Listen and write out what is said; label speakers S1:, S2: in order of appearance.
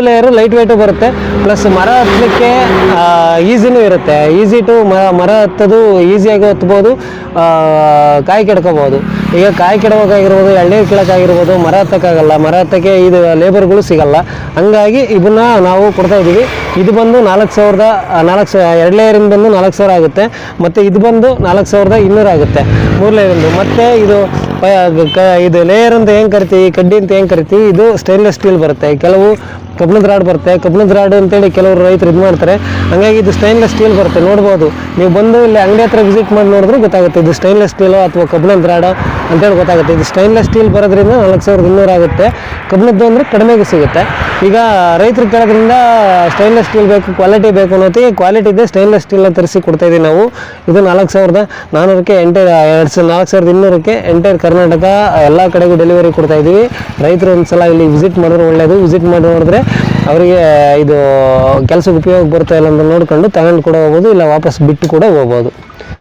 S1: Layer light weight ಬರುತ್ತೆ, plus ಮರ ಹತ್ತಲಿಕ್ಕೆ ಈಸಿನೂ ಇರುತ್ತೆ. ಈಸಿ ಟು ಮರ ಹತ್ತೋದು ಈಸಿಯಾಗಿ ಹತ್ಬೋದು, ಕಾಯಿ ಕೆಡ್ಕೋಬೋದು. ಈಗ ಕಾಯಿ ಕೆಡೋಕಾಗಿರ್ಬೋದು, ಎಳ್ನೀರು ಕೀಳೋಕ್ಕಾಗಿರ್ಬೋದು, ಮರ ಹತ್ತಕ್ಕಾಗಲ್ಲ, ಮರ ಹತ್ತಕ್ಕೆ ಇದು ಲೇಬರ್ಗಳು ಸಿಗಲ್ಲ. ಹಂಗಾಗಿ ಇದನ್ನ ನಾವು ಕೊಡ್ತಾ ಇದ್ದೀವಿ. ಇದು ಬಂದು 2 ಲೇಯರಿಂದ ಬಂದು 4000 ಆಗುತ್ತೆ, ಮತ್ತು ಇದು ಬಂದು 4200 ಆಗುತ್ತೆ 3 ಲೇಯರಿಂದು. ಮತ್ತು ಇದು ಲೇಯರ್ ಅಂತ ಏನು ಕರಿತೀವಿ, ಕಡ್ಡಿ ಅಂತ ಏನು ಕರಿತೀವಿ, ಇದು ಸ್ಟೈನ್ಲೆಸ್ ಸ್ಟೀಲ್ ಬರುತ್ತೆ. ಕೆಲವು ಕಬ್ಬಿಣದ ರಾಡ್ ಬರುತ್ತೆ, ಕಬ್ಬಿಣದ ರಾಡ್ ಅಂತೇಳಿ ಕೆಲವರು ರೈತರು ಇದು ಮಾಡ್ತಾರೆ. ಹಾಗಾಗಿ ಇದು ಸ್ಟೈನ್ಲೆಸ್ ಸ್ಟೀಲ್ ಬರುತ್ತೆ, ನೋಡ್ಬೋದು ನೀವು ಬಂದು ಇಲ್ಲಿ ಅಂಗಡಿ ಹತ್ರ ವಿಸಿಟ್ ಮಾಡಿ ನೋಡಿದ್ರೆ ಗೊತ್ತಾಗುತ್ತೆ ಇದು ಸ್ಟೈನ್ಲೆಸ್ ಸ್ಟೀಲು ಅಥವಾ ಕಬ್ಬಿಣದ ರಾಡ್ ಅಂತೇಳಿ ಗೊತ್ತಾಗುತ್ತೆ. ಇದು ಸ್ಟೈನ್ಲೆಸ್ ಸ್ಟೀಲ್ ಬರೋದ್ರಿಂದ 4200 ಆಗುತ್ತೆ. ಕಬ್ಬಿಣದ್ದು ಅಂದರೆ ಕಡಿಮೆಗೆ ಸಿಗುತ್ತೆ. ಈಗ ರೈತರು ಕೇಳೋದ್ರಿಂದ ಸ್ಟೈನ್ಲೆಸ್ ಸ್ಟೀಲ್ ಬೇಕು, ಕ್ವಾಲಿಟಿ ಬೇಕು ಅನ್ನೋತಿ, ಕ್ವಾಲಿಟಿ ಇದೆ ಸ್ಟೈನ್ಲೆಸ್ ಸ್ಟೀಲ್ನ ತರಿಸಿ ಕೊಡ್ತಾ ಇದ್ದೀವಿ ನಾವು. ಇದು 4400ಕ್ಕೆ 4200ಕ್ಕೆ ಎಂಟೈರ್ ಕರ್ನಾಟಕ ಎಲ್ಲ ಕಡೆಗೂ ಡೆಲಿವರಿ ಕೊಡ್ತಾ ಇದ್ದೀವಿ. ರೈತರು ಒಂದ್ಸಲ ಇಲ್ಲಿ ವಿಸಿಟ್ ಮಾಡಿದ್ರೆ ಒಳ್ಳೆಯದು. ವಿಸಿಟ್ ಮಾಡಿ ನೋಡಿದ್ರೆ ಅವರಿಗೆ ಇದು ಕೆಲಸಕ್ಕೆ ಉಪಯೋಗ ಬರ್ತಾ ಇಲ್ಲ ಅಂತ ನೋಡ್ಕೊಂಡು ತಗೊಂಡು ಕೂಡ ಹೋಗ್ಬೋದು, ಇಲ್ಲ ವಾಪಸ್ ಬಿಟ್ಟು ಕೂಡ ಹೋಗ್ಬೋದು.